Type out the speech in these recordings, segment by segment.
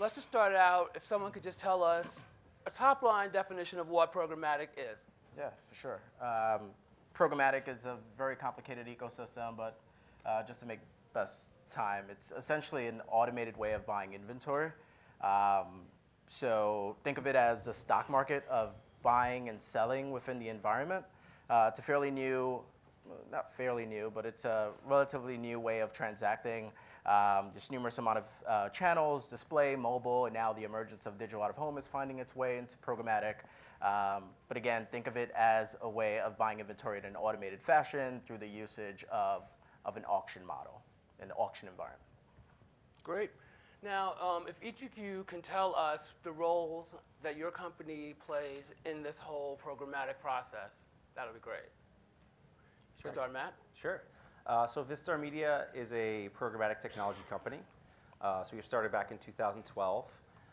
let's just start out, if someone could just tell us a top-line definition of what programmatic is. Yeah, for sure. Programmatic is a very complicated ecosystem, but just to make best time, it's essentially an automated way of buying inventory. So think of it as a stock market of buying and selling within the environment. It's a fairly new, not fairly new, but it's a relatively new way of transacting. There's numerous amount of channels, display, mobile, and now the emergence of digital out-of-home is finding its way into programmatic. But again, think of it as a way of buying inventory in an automated fashion through the usage of an auction model, an auction environment. Great. Now, if each of you can tell us the roles that your company plays in this whole programmatic process, that would be great. Should we start, Matt? Sure. So Vistar Media is a programmatic technology company. So we started back in 2012.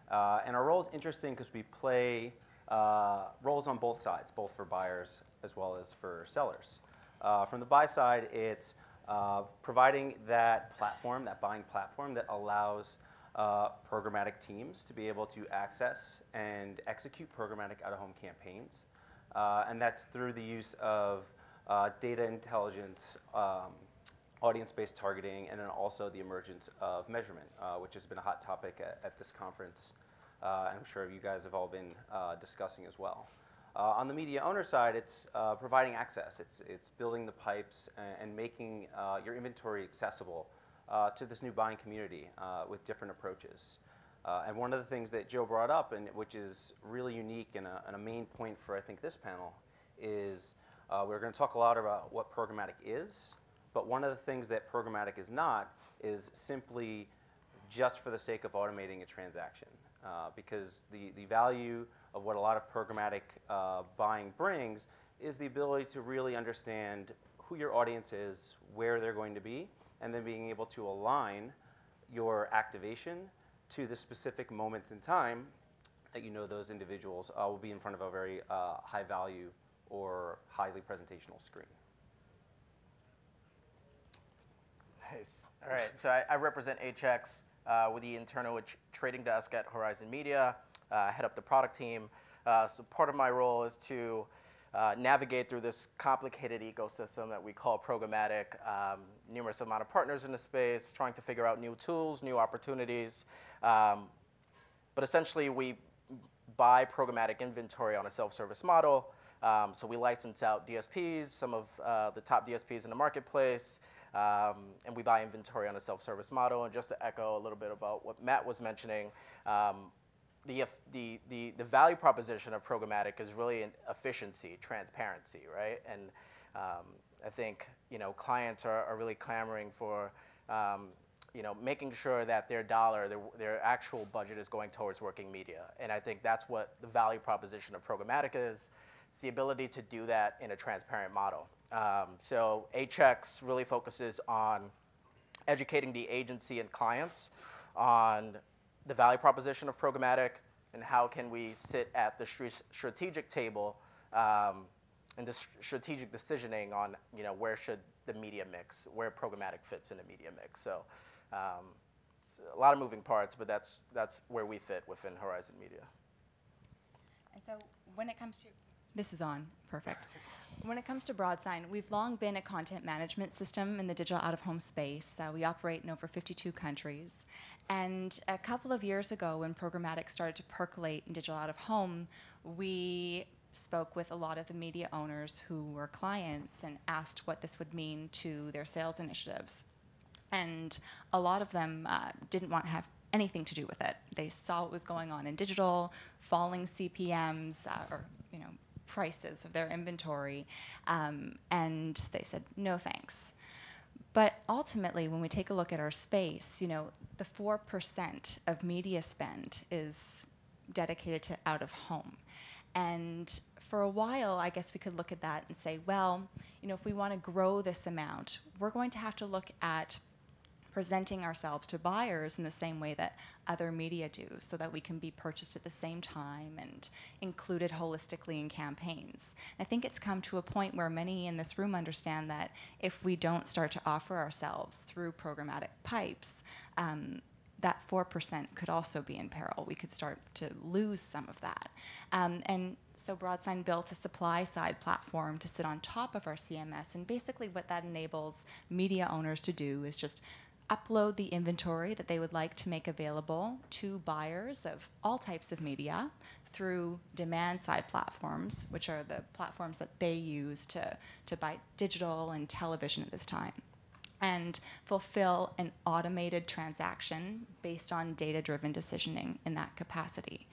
And our role is interesting because we play roles on both sides, both for buyers as well as for sellers. From the buy side, it's providing that platform, that buying platform that allows programmatic teams to be able to access and execute programmatic out-of-home campaigns. And that's through the use of data intelligence, audience-based targeting, and then also the emergence of measurement, which has been a hot topic at this conference. I'm sure you guys have all been discussing as well. On the media owner side, it's providing access. It's building the pipes and making your inventory accessible to this new buying community with different approaches. And one of the things that Joe brought up, and which is really unique and a main point for, I think, this panel, is we're going to talk a lot about what programmatic is, but one of the things that programmatic is not is simply just for the sake of automating a transaction. Because the value of what a lot of programmatic buying brings is the ability to really understand who your audience is, where they're going to be, and then being able to align your activation to the specific moments in time that you know those individuals will be in front of a very high value or highly presentational screen. Nice. All right, so I represent HX with the internal trading desk at Horizon Media, head up the product team. So part of my role is to navigate through this complicated ecosystem that we call programmatic, numerous amount of partners in the space, trying to figure out new tools, new opportunities. But essentially, we buy programmatic inventory on a self-service model. So we license out DSPs, some of the top DSPs in the marketplace, and we buy inventory on a self-service model. And just to echo a little bit about what Matt was mentioning, the value proposition of programmatic is really in efficiency, transparency, right? And I think clients are really clamoring for making sure that their dollar, their actual budget is going towards working media. And I think that's what the value proposition of programmatic is. It's the ability to do that in a transparent model. So HX really focuses on educating the agency and clients on the value proposition of programmatic and how can we sit at the strategic table and the strategic decisioning on where should the media mix, where programmatic fits in the media mix. So it's a lot of moving parts, but that's where we fit within Horizon Media. And so when it comes to, this is on, perfect. When it comes to Broadsign, we've long been a content management system in the digital out-of-home space. We operate in over 52 countries. And a couple of years ago, when programmatic started to percolate in digital out-of-home, we spoke with a lot of the media owners who were clients and asked what this would mean to their sales initiatives. And a lot of them didn't want to have anything to do with it. They saw what was going on in digital, falling CPMs, or prices of their inventory, and they said, no thanks. But ultimately, when we take a look at our space, the 4% of media spend is dedicated to out-of-home. And for a while, I guess we could look at that and say, well, if we want to grow this amount, we're going to have to look at presenting ourselves to buyers in the same way that other media do, so that we can be purchased at the same time and included holistically in campaigns. I think it's come to a point where many in this room understand that if we don't start to offer ourselves through programmatic pipes, that 4% could also be in peril. We could start to lose some of that. And so BroadSign built a supply-side platform to sit on top of our CMS, and basically what that enables media owners to do is just upload the inventory that they would like to make available to buyers of all types of media through demand-side platforms, which are the platforms that they use to buy digital and television at this time, and fulfill an automated transaction based on data-driven decisioning in that capacity.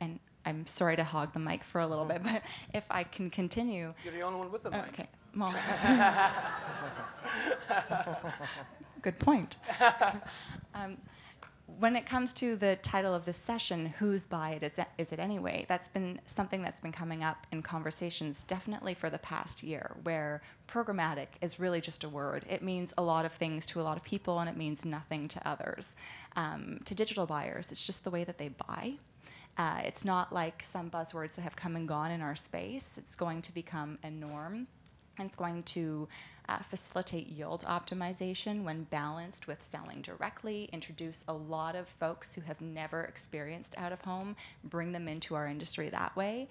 And I'm sorry to hog the mic for a little bit, but if I can continue. You're the only one with the mic. Okay. Well, good point. When it comes to the title of this session, whose buy is it anyway? That's been something that's been coming up in conversations definitely for the past year, where programmatic is really just a word. It means a lot of things to a lot of people, and it means nothing to others. To digital buyers, it's just the way that they buy. It's not like some buzzwords that have come and gone in our space. It's going to become a norm. And it's going to facilitate yield optimization when balanced with selling directly, introduce a lot of folks who have never experienced out-of-home, bring them into our industry that way.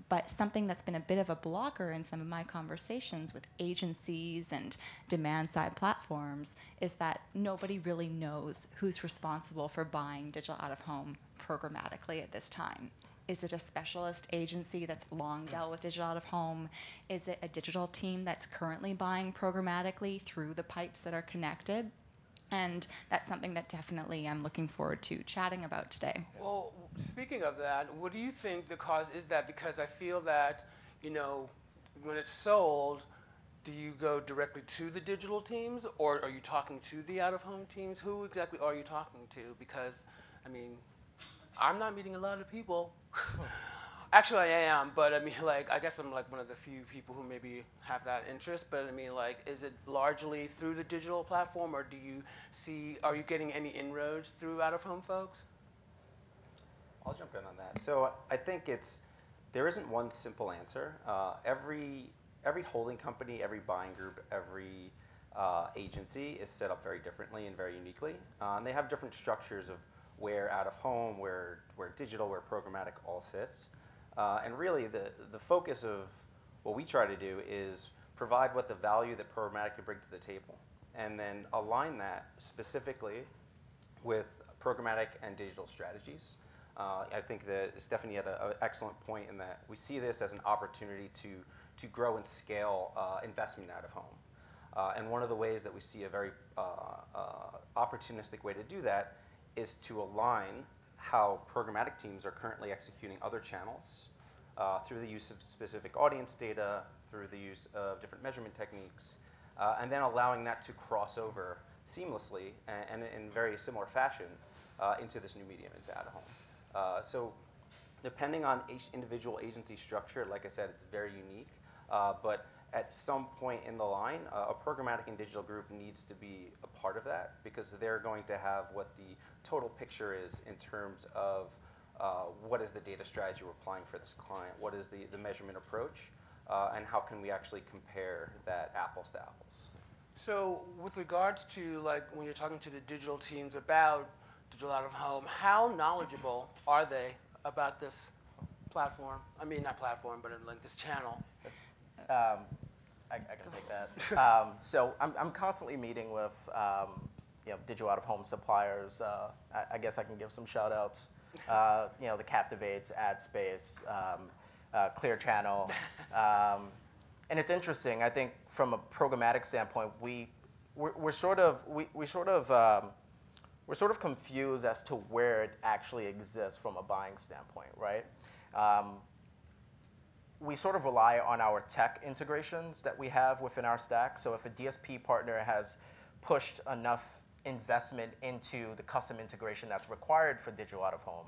But something that's been a bit of a blocker in some of my conversations with agencies and demand-side platforms is that nobody really knows who's responsible for buying digital out-of-home programmatically at this time. Is it a specialist agency that's long dealt with digital out of home? Is it a digital team that's currently buying programmatically through the pipes that are connected? And that's something that definitely I'm looking forward to chatting about today. Well, speaking of that, what do you think the cause is that? Because I feel that, you know, when it's sold, do you go directly to the digital teams, or are you talking to the out-of-home teams? Who exactly are you talking to? Because, I mean, I'm not meeting a lot of people. Actually, I am, but I mean, like, I guess I'm like one of the few people who maybe have that interest. But I mean, like, is it largely through the digital platform, or are you getting any inroads through out-of-home folks? I'll jump in on that. So I think there isn't one simple answer. Every holding company, every buying group, every agency is set up very differently and very uniquely. And they have different structures of where out-of-home, where digital, where programmatic all sits. And really, the focus of what we try to do is provide what the value that programmatic can bring to the table, and then align that specifically with programmatic and digital strategies. I think that Stephanie had an excellent point in that we see this as an opportunity to grow and scale investment out-of-home. And one of the ways that we see a very opportunistic way to do that is to align how programmatic teams are currently executing other channels through the use of specific audience data, through the use of different measurement techniques, and then allowing that to cross over seamlessly and in very similar fashion into this new medium, into out-of-home. So depending on each individual agency structure, like I said, it's very unique, but at some point in the line, a programmatic and digital group needs to be a part of that, because they're going to have what the total picture is in terms of what is the data strategy we're applying for this client, what is the measurement approach, and how can we actually compare that apples to apples. So with regards to, like, when you're talking to the digital teams about digital out-of-home, how knowledgeable are they about this platform? I mean, not platform, but like this channel. I can take that. So I'm constantly meeting with digital out-of-home suppliers. I guess I can give some shout-outs. The Captivates, AdSpace, Clear Channel. And it's interesting. I think from a programmatic standpoint, we're sort of confused as to where it actually exists from a buying standpoint, right? We sort of rely on our tech integrations that we have within our stack. So if a DSP partner has pushed enough investment into the custom integration that's required for digital out-of-home,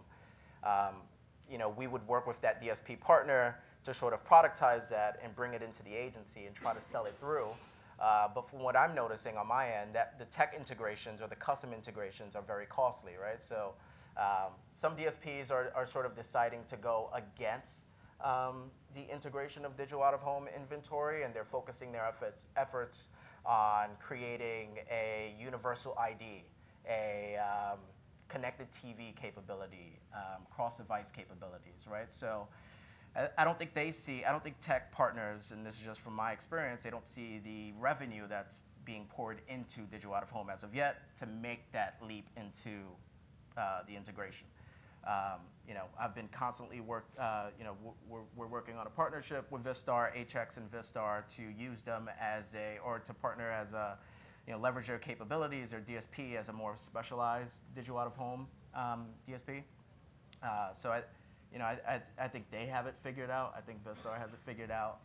we would work with that DSP partner to sort of productize that and bring it into the agency and try to sell it through. But from what I'm noticing on my end, that the tech integrations or the custom integrations are very costly, right? So some DSPs are sort of deciding to go against the integration of digital out-of-home inventory, and they're focusing their efforts on creating a universal ID a connected TV capability, cross-device capabilities, right? So I don't think I don't think tech partners, and this is just from my experience, they don't see the revenue that's being poured into digital out-of-home as of yet to make that leap into the integration. I've been constantly we're working on a partnership with Vistar, HX and Vistar, to use them or to partner as a, leverage their capabilities, their DSP as a more specialized digital out-of-home DSP. So I think they have it figured out. I think Vistar has it figured out.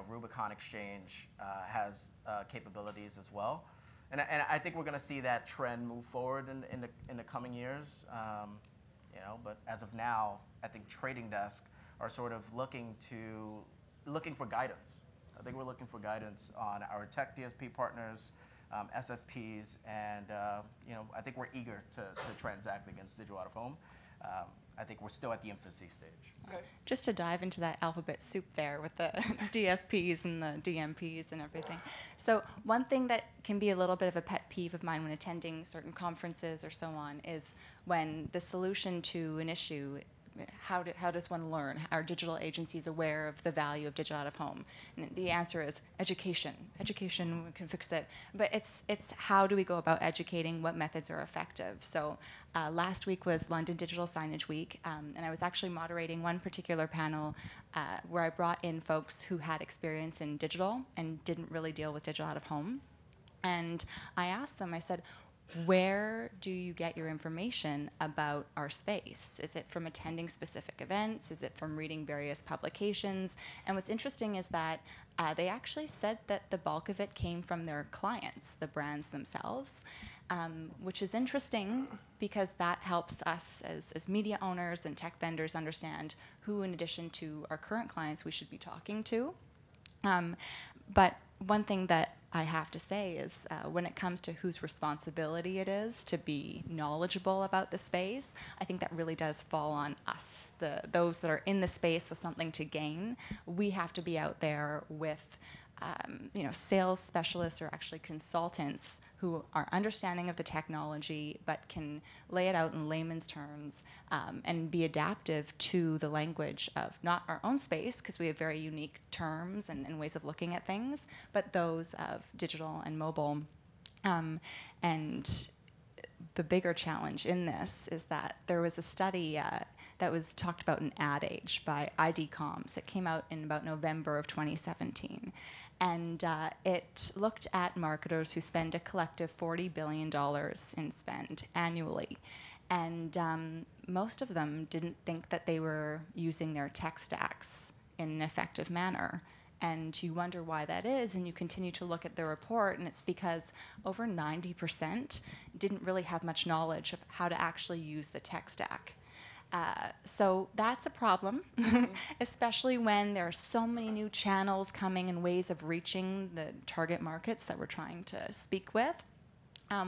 Rubicon Exchange has capabilities as well. And I think we're going to see that trend move forward in the coming years. But as of now, I think trading desks are sort of looking for guidance. I think we're looking for guidance on our tech DSP partners, SSPs, and I think we're eager to transact against digital out-of-home. I think we're still at the infancy stage. Okay. Just to dive into that alphabet soup there with the DSPs and the DMPs and everything. So one thing that can be a little bit of a pet peeve of mine when attending certain conferences or so on is when the solution to an issue, how does one learn? Are digital agencies aware of the value of digital out-of-home? And the answer is education. Education can fix it. But it's how do we go about educating, what methods are effective? So last week was London Digital Signage Week, and I was actually moderating one particular panel where I brought in folks who had experience in digital and didn't really deal with digital out-of-home. And I asked them, I said, where do you get your information about our space? Is it from attending specific events? Is it from reading various publications? And what's interesting is that they actually said that the bulk of it came from their clients, the brands themselves, which is interesting because that helps us as media owners and tech vendors understand who, in addition to our current clients, we should be talking to. But one thing that I have to say is when it comes to whose responsibility it is to be knowledgeable about the space, I think that really does fall on us, those that are in the space with something to gain. We have to be out there with sales specialists or actually consultants who are understanding of the technology but can lay it out in layman's terms and be adaptive to the language of not our own space, because we have very unique terms and ways of looking at things, but those of digital and mobile. And the bigger challenge in this is that there was a study that was talked about in Ad Age by ID Comms. It came out in about November of 2017. And it looked at marketers who spend a collective $40 billion in spend annually. And most of them didn't think that they were using their tech stacks in an effective manner. And you wonder why that is, and you continue to look at the report, and it's because over 90% didn't really have much knowledge of how to actually use the tech stack. So that's a problem, especially when there are so many new channels coming and ways of reaching the target markets that we're trying to speak with.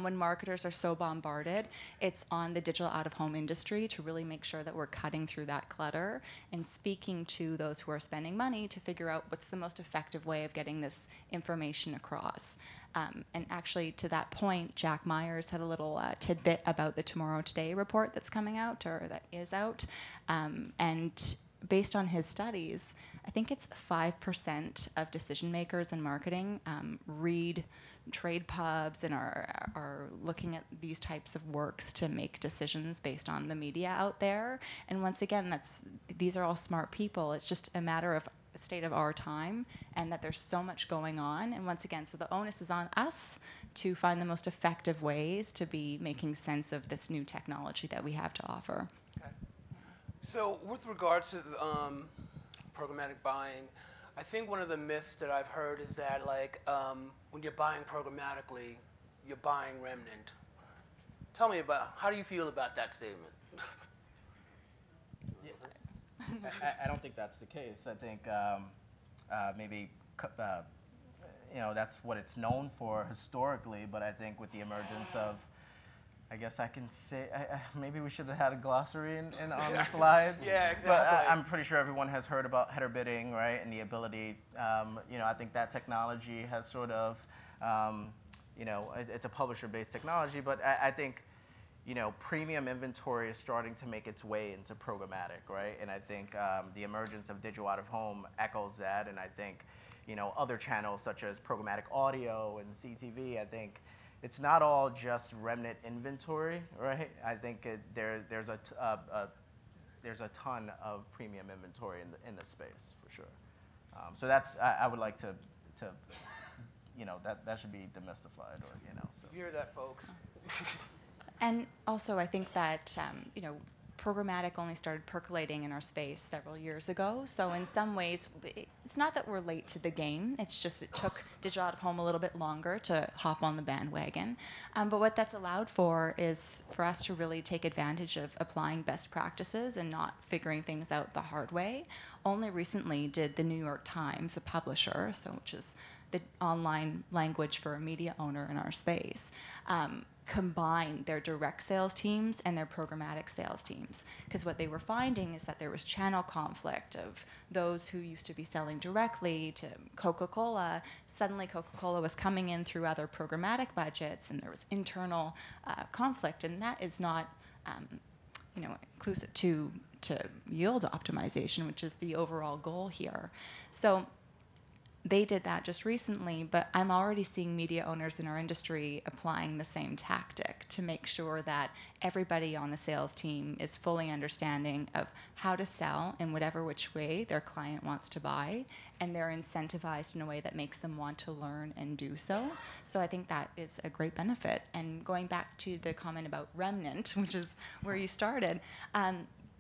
When marketers are so bombarded, it's on the digital out-of-home industry to really make sure that we're cutting through that clutter and speaking to those who are spending money to figure out what's the most effective way of getting this information across. And actually, to that point, Jack Myers had a little tidbit about the Tomorrow Today report that's coming out, or that is out. And based on his studies, I think it's 5% of decision makers in marketing read trade pubs and are looking at these types of works to make decisions based on the media out there. And once again, these are all smart people. It's just a matter of the state of our time, and that there's so much going on. And once again, so the onus is on us to find the most effective ways to be making sense of this new technology that we have to offer. Okay. So with regards to programmatic buying, I think one of the myths that I've heard is that when you're buying programmatically, you're buying remnant. Tell me how do you feel about that statement? I don't think that's the case. I think maybe that's what it's known for historically, but I think with the emergence of, I guess I can say, maybe we should have had a glossary on the slides. Yeah, exactly. But I'm pretty sure everyone has heard about header bidding, right? And the ability, I think that technology has sort of you know, it's a publisher-based technology, but I think, you know, premium inventory is starting to make its way into programmatic, right? And I think the emergence of digital out-of-home echoes that, and I think, you know, other channels such as programmatic audio and CTV, I think it's not all just remnant inventory, right? I think there's a ton of premium inventory in the space, for sure. So that's, I would like to, you know, that should be demystified, or, you know. So. You hear that, folks? And also, I think that, you know, programmatic only started percolating in our space several years ago. So in some ways, it's not that we're late to the game. It's just it took digital out-of-home a little bit longer to hop on the bandwagon. But what that's allowed for is for us to really take advantage of applying best practices and not figuring things out the hard way. Only recently did the New York Times, a publisher, so which is the online language for a media owner in our space, combine their direct sales teams and their programmatic sales teams. Because what they were finding is that there was channel conflict of those who used to be selling directly to Coca-Cola. Suddenly Coca-Cola was coming in through other programmatic budgets, and there was internal conflict, and that is not you know, inclusive to yield optimization, which is the overall goal here. So they did that just recently, but I'm already seeing media owners in our industry applying the same tactic to make sure that everybody on the sales team is fully understanding of how to sell in whatever which way their client wants to buy, and they're incentivized in a way that makes them want to learn and do so. So I think that is a great benefit. And going back to the comment about remnant, which is where you started,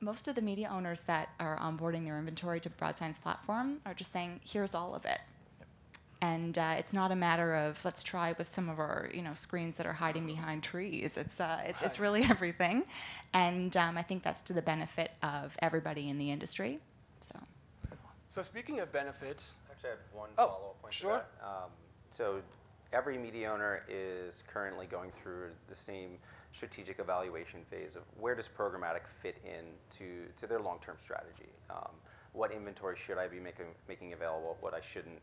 most of the media owners that are onboarding their inventory to BroadSign's platform are just saying, here's all of it. And it's not a matter of let's try with some of our, you know, screens that are hiding behind trees. It's really everything, and I think that's to the benefit of everybody in the industry. So speaking of benefits, Actually, I have one follow-up point sure. to that. So every media owner is currently going through the same strategic evaluation phase of where does programmatic fit in to their long-term strategy. What inventory should I be making available, what I shouldn't.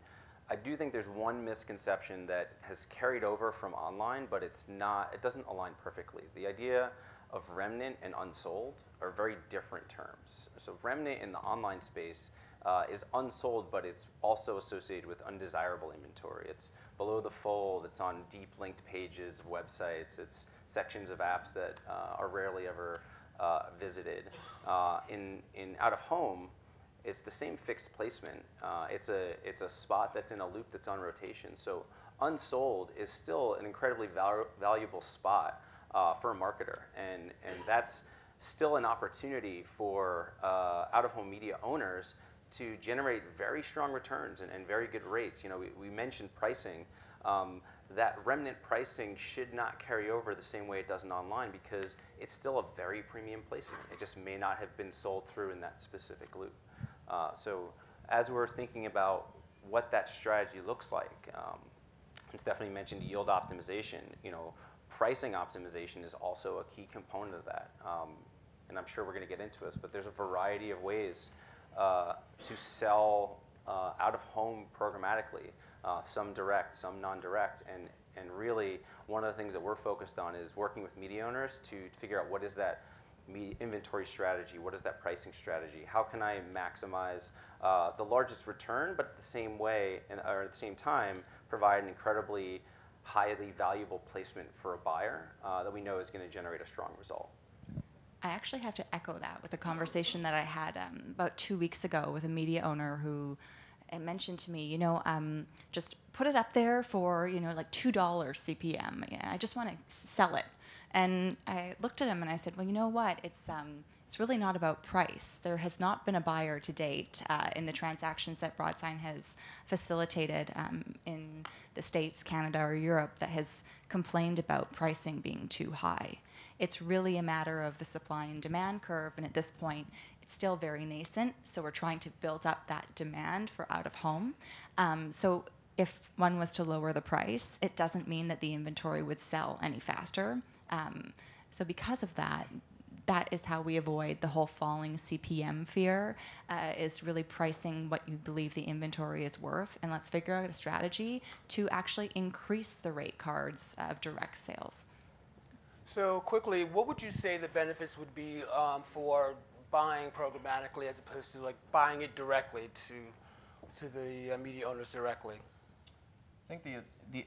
I do think there's one misconception that has carried over from online, but it doesn't align perfectly. The idea of remnant and unsold are very different terms. So remnant in the online space is unsold, but it's also associated with undesirable inventory. It's below the fold, it's on deep linked pages of websites, it's sections of apps that are rarely ever visited. In out of home, it's the same fixed placement. It's a spot that's in a loop that's on rotation. So unsold is still an incredibly valuable spot for a marketer, and that's still an opportunity for out-of-home media owners to generate very strong returns and very good rates. You know, we mentioned pricing. That remnant pricing should not carry over the same way it does in online because it's still a very premium placement. It just may not have been sold through in that specific loop. So as we're thinking about what that strategy looks like, it's definitely mentioned yield optimization. You know, pricing optimization is also a key component of that. And I'm sure we're going to get into this, but there's a variety of ways to sell out-of-home programmatically, some direct, some non-direct, and really one of the things that we're focused on is working with media owners to figure out what is that inventory strategy, what is that pricing strategy, how can I maximize the largest return, but at the same way, or at the same time, provide an incredibly highly valuable placement for a buyer that we know is going to generate a strong result. I actually have to echo that with a conversation that I had about 2 weeks ago with a media owner who mentioned to me, you know, just put it up there for, you know, like $2 CPM. I just want to sell it. And I looked at him and I said, well, you know what? It's really not about price. There has not been a buyer to date in the transactions that BroadSign has facilitated in the States, Canada, or Europe that has complained about pricing being too high. It's really a matter of the supply and demand curve, and at this point, it's still very nascent, so we're trying to build up that demand for out-of-home. So if one was to lower the price, it doesn't mean that the inventory would sell any faster. So because of that, that is how we avoid the whole falling CPM fear, is really pricing what you believe the inventory is worth, and let's figure out a strategy to actually increase the rate cards of direct sales. So quickly, what would you say the benefits would be for buying programmatically as opposed to like buying it directly to the media owners directly? I think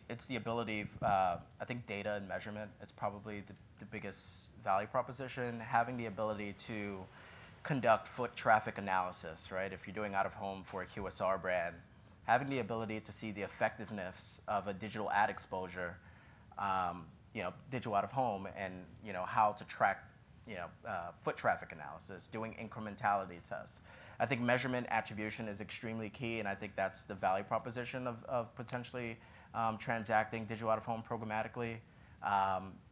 it's the ability, I think data and measurement is probably the biggest value proposition. Having the ability to conduct foot traffic analysis, right? If you're doing out of home for a QSR brand, having the ability to see the effectiveness of a digital ad exposure, digital out of home, and how to track foot traffic analysis, doing incrementality tests. I think measurement attribution is extremely key, and I think that's the value proposition of potentially transacting digital out of home programmatically.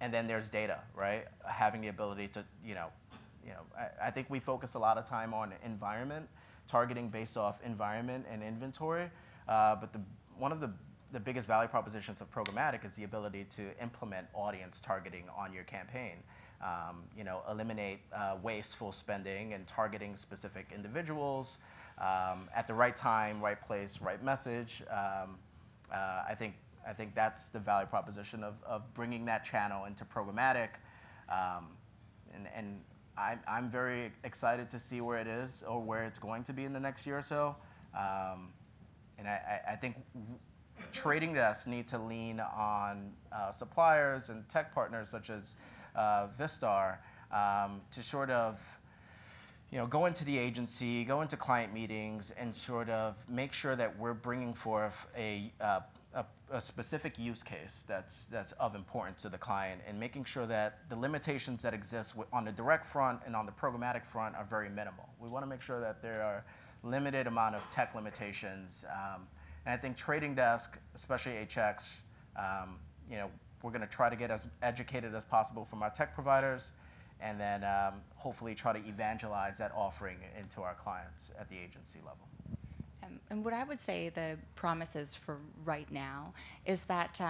And then there's data, right? Having the ability to, I think we focus a lot of time on environment, targeting based off environment and inventory, but one of the biggest value propositions of programmatic is the ability to implement audience targeting on your campaign. Eliminate wasteful spending and targeting specific individuals at the right time, right place, right message. I think that's the value proposition of bringing that channel into programmatic, and I'm very excited to see where it is or where it's going to be in the next year or so. And I think trading desks need to lean on suppliers and tech partners such as Vistar to sort of go into the agency, go into client meetings, and sort of make sure that we're bringing forth a specific use case that's of importance to the client, and making sure that the limitations that exist on the direct front and on the programmatic front are very minimal. We want to make sure that there are limited amount of tech limitations. And I think trading desk, especially HX, we're going to try to get as educated as possible from our tech providers, and then hopefully try to evangelize that offering into our clients at the agency level. And what I would say the promise is for right now is that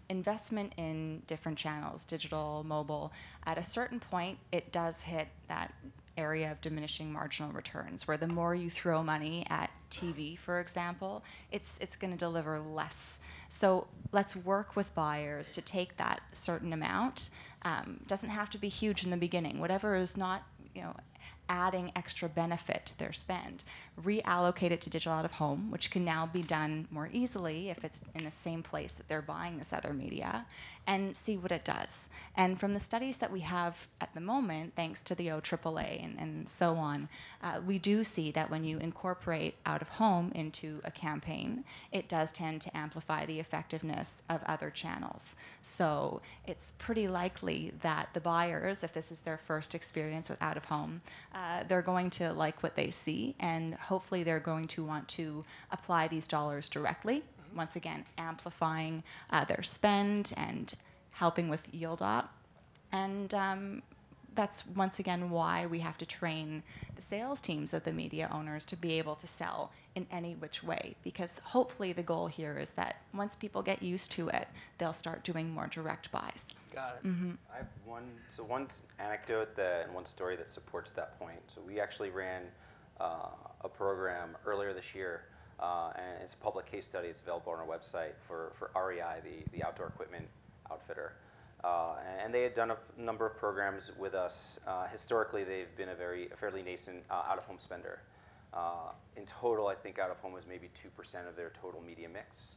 investment in different channels, digital, mobile, at a certain point, it does hit that area of diminishing marginal returns, where the more you throw money at TV, for example, it's going to deliver less. So let's work with buyers to take that certain amount. Doesn't have to be huge in the beginning. Whatever is not, adding extra benefit to their spend, reallocate it to digital out of home, which can now be done more easily if it's in the same place that they're buying this other media, and see what it does. And from the studies that we have at the moment, thanks to the OAAA and so on, we do see that when you incorporate out of home into a campaign, it does tend to amplify the effectiveness of other channels. So it's pretty likely that the buyers, if this is their first experience with out of home, they're going to like what they see, and hopefully they're going to want to apply these dollars directly, once again amplifying their spend and helping with yield op. And that's once again why we have to train the sales teams of the media owners to be able to sell in any which way, because hopefully the goal here is that once people get used to it, they'll start doing more direct buys. Got it. Mm-hmm. I have one anecdote and one story that supports that point. So we actually ran a program earlier this year, and it's a public case study. It's available on our website for REI, the outdoor equipment outfitter. And they had done a number of programs with us. Historically, they've been a fairly nascent out-of-home spender. In total, I think out-of-home was maybe 2% of their total media mix.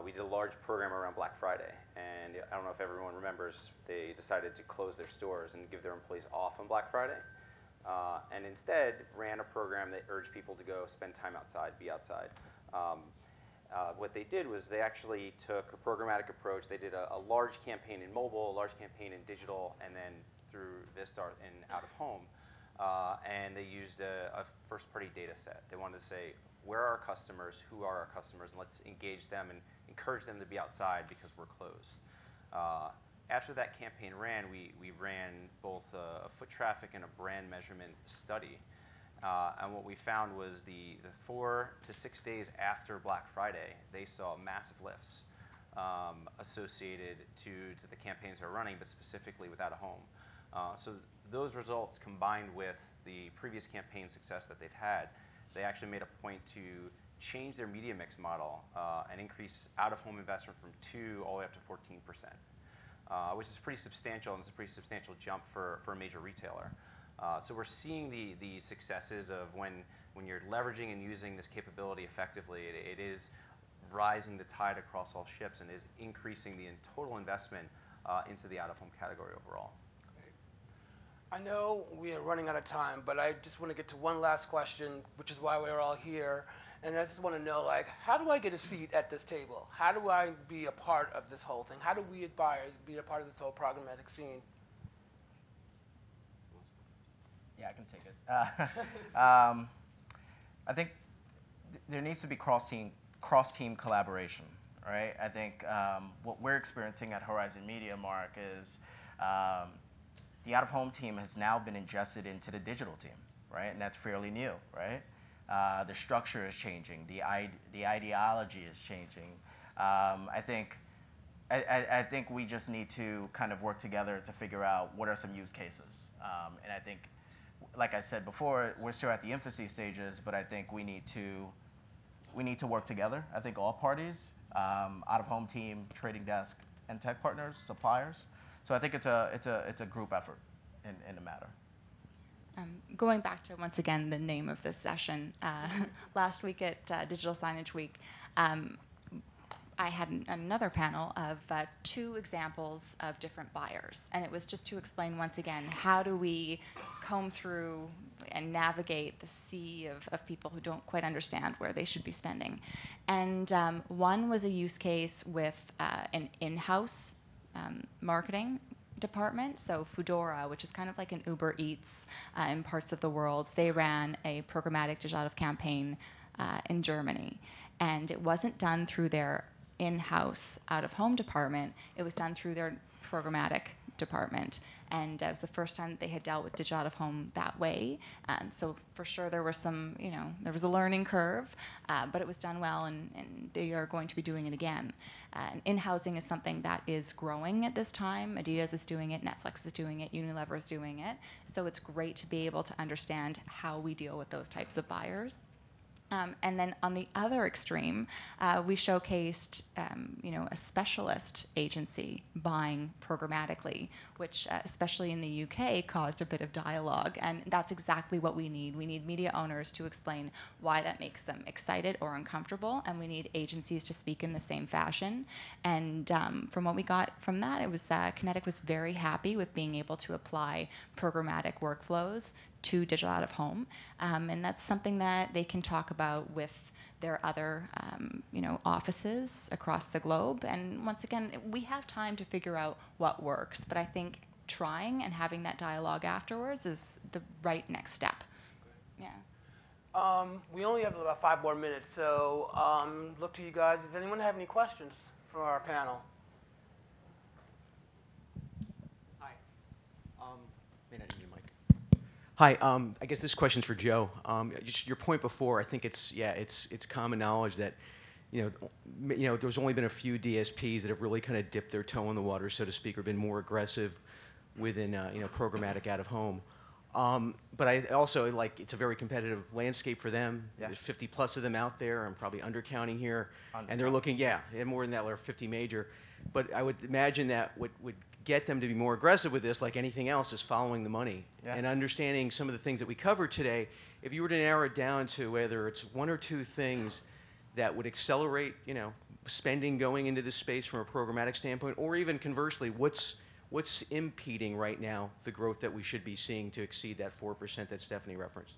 We did a large program around Black Friday, and I don't know if everyone remembers, they decided to close their stores and give their employees off on Black Friday, and instead ran a program that urged people to go spend time outside, be outside. What they did was they actually took a programmatic approach. They did a large campaign in mobile, a large campaign in digital, and then through Vistar in out of home, and they used a first-party data set. They wanted to say, where are our customers, who are our customers, and let's engage them and encourage them to be outside because we're closed. After that campaign ran, we ran both a foot traffic and a brand measurement study. And what we found was the 4 to 6 days after Black Friday, they saw massive lifts associated to the campaigns they're running, but specifically with out of home. So those results combined with the previous campaign success that they've had, they actually made a point to change their media mix model and increase out-of-home investment from 2 all the way up to 14%, which is pretty substantial, and it's a pretty substantial jump for a major retailer. So we're seeing the successes of when you're leveraging and using this capability effectively, it is rising the tide across all ships and is increasing the total investment into the out-of-home category overall. I know we are running out of time, but I just want to get to one last question, which is why we're all here. And I just want to know, like, how do I get a seat at this table? How do I be a part of this whole thing? How do we as buyers be a part of this whole programmatic scene? Yeah, I can take it. I think there needs to be cross-team collaboration, right? I think what we're experiencing at Horizon Media, Marc, is the out-of-home team has now been ingested into the digital team, right? And that's fairly new, right? The structure is changing. The ideology is changing. I think we just need to kind of work together to figure out what are some use cases. And I think, like I said before, we're still at the infancy stages, but I think we need to work together. I think all parties, out-of-home team, trading desk, and tech partners, suppliers. So I think it's a group effort in the matter. Going back to, once again, the name of this session, last week at Digital Signage Week, I had another panel of 2 examples of different buyers. And it was just to explain, once again, how do we comb through and navigate the sea of people who don't quite understand where they should be spending. And one was a use case with an in-house marketing department. So Foodora, which is kind of like an Uber Eats in parts of the world, they ran a programmatic digital out of campaign in Germany. And it wasn't done through their in-house out-of-home department. It was done through their programmatic department. And it was the first time that they had dealt with digital out-of-home that way. So for sure there was some, there was a learning curve, but it was done well, and they are going to be doing it again. And in-housing is something that is growing at this time. Adidas is doing it, Netflix is doing it, Unilever is doing it. So it's great to be able to understand how we deal with those types of buyers. And then on the other extreme, we showcased, a specialist agency buying programmatically, which, especially in the UK, caused a bit of dialogue. And that's exactly what we need. We need media owners to explain why that makes them excited or uncomfortable, and we need agencies to speak in the same fashion. And from what we got from that, it was Kinetic was very happy with being able to apply programmatic workflows to digital out of home, and that's something that they can talk about with their other offices across the globe. And once again, we have time to figure out what works, but I think trying and having that dialogue afterwards is the right next step. Yeah. We only have about 5 more minutes, so look to you guys. Does anyone have any questions for our panel? Hi. May not need your mic. Hi, I guess this question's for Joe. Just your point before, I think it's common knowledge that, there's only been a few DSPs that have really kind of dipped their toe in the water, so to speak, or been more aggressive within, programmatic out of home. But I also, it's a very competitive landscape for them. Yeah. There's 50 plus of them out there. I'm probably undercounting here. And they're looking, and more than that, there are 50 major. But I would imagine that what would get them to be more aggressive with this, like anything else, is following the money and understanding some of the things that we covered today. If you were to narrow it down to whether it's 1 or 2 things that would accelerate, spending going into this space from a programmatic standpoint, or even conversely, what's impeding right now the growth that we should be seeing to exceed that 4% that Stephanie referenced?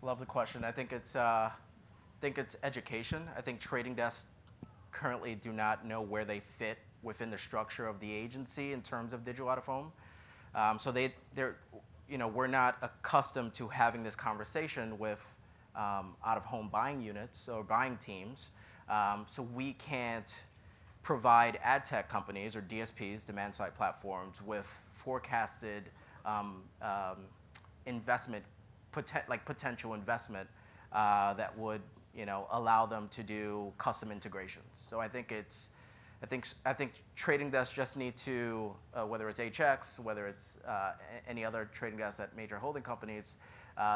Love the question. I think it's education. I think trading desks currently do not know where they fit within the structure of the agency in terms of digital out of home. So we're not accustomed to having this conversation with out of home buying units or buying teams. So we can't provide ad tech companies or DSPs, demand side platforms, with forecasted investment, potential investment that would allow them to do custom integrations. So I think I think trading desks just need to, whether it's HX, whether it's any other trading desks at major holding companies,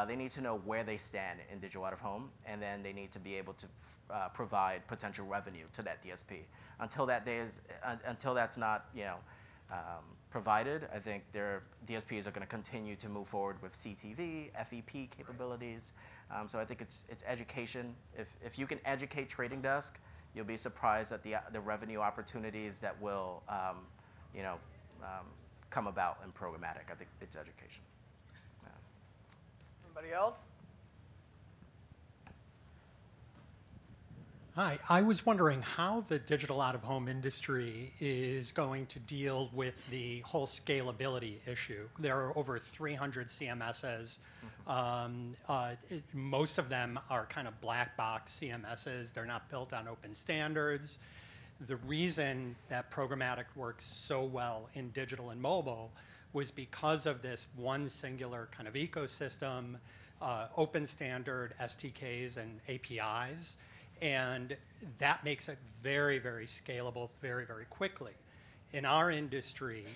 they need to know where they stand in digital out of home, and then they need to be able to provide potential revenue to that DSP. Until that's not, provided, I think their DSPs are going to continue to move forward with CTV, FEP capabilities. So I think it's education. If you can educate trading desk, you'll be surprised at the revenue opportunities that will, come about in programmatic. I think it's education. Anybody else? Hi, I was wondering how the digital out-of-home industry is going to deal with the whole scalability issue. There are over 300 CMSs. Most of them are kind of black box CMSs. They're not built on open standards. The reason that programmatic works so well in digital and mobile was because of this one singular kind of ecosystem, open standard SDKs and APIs. And that makes it very, very scalable very, very quickly. In our industry,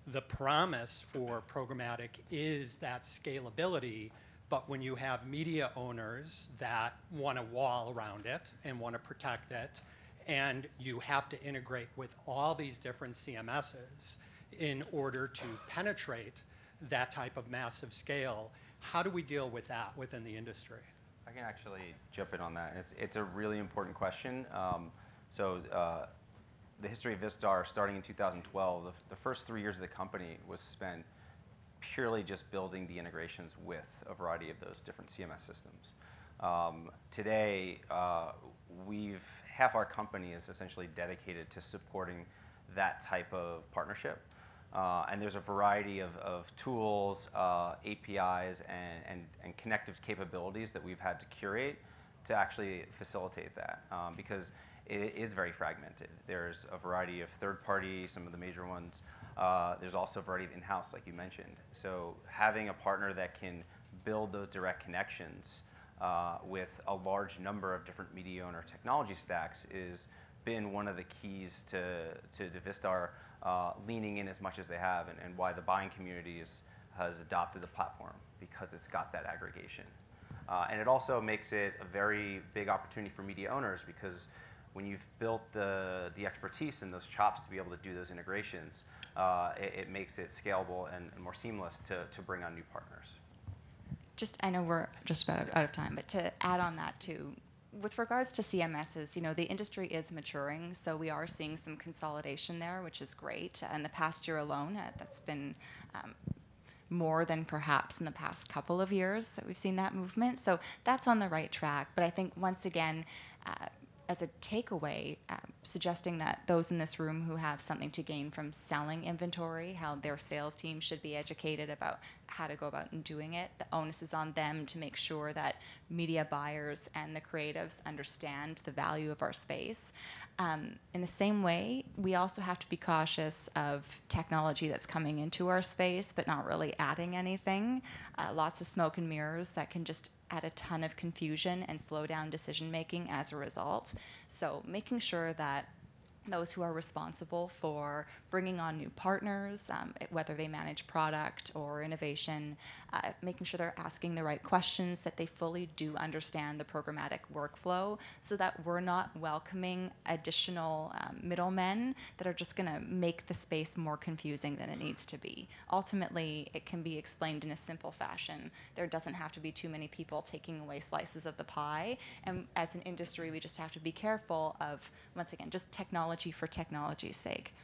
the promise for programmatic is that scalability, but when you have media owners that want a wall around it and want to protect it, and you have to integrate with all these different CMSs in order to penetrate that type of massive scale, how do we deal with that within the industry? I can actually jump in on that. It's a really important question. The history of Vistar, starting in 2012, the first 3 years of the company was spent purely just building the integrations with a variety of those different CMS systems. Today, half our company is essentially dedicated to supporting that type of partnership. And there's a variety of tools, APIs, and connective capabilities that we've had to curate to actually facilitate that, because it is very fragmented. There's a variety of third-party, some of the major ones. There's also a variety of in-house, like you mentioned. So having a partner that can build those direct connections with a large number of different media owner technology stacks has been one of the keys to Vistar leaning in as much as they have, and why the buying community has adopted the platform, because it's got that aggregation. And it also makes it a very big opportunity for media owners, because when you've built the expertise and those chops to be able to do those integrations, it makes it scalable and more seamless to bring on new partners. I know we're just about out of time, but to add on that too, with regards to CMSs, the industry is maturing, so we are seeing some consolidation there, which is great. In the past year alone, that's been more than perhaps in the past couple of years that we've seen that movement. So that's on the right track. But I think, once again, as a takeaway, suggesting that those in this room who have something to gain from selling inventory, how their sales team should be educated about how to go about doing it. The onus is on them to make sure that media buyers and the creatives understand the value of our space. In the same way, we also have to be cautious of technology that's coming into our space but not really adding anything. Lots of smoke and mirrors that can just add a ton of confusion and slow down decision making as a result. So making sure that those who are responsible for bringing on new partners, whether they manage product or innovation, making sure they're asking the right questions, that they fully do understand the programmatic workflow, so that we're not welcoming additional middlemen that are just going to make the space more confusing than it needs to be. Ultimately, it can be explained in a simple fashion. There doesn't have to be too many people taking away slices of the pie. And as an industry, we just have to be careful of, once again, just technology for technology's sake.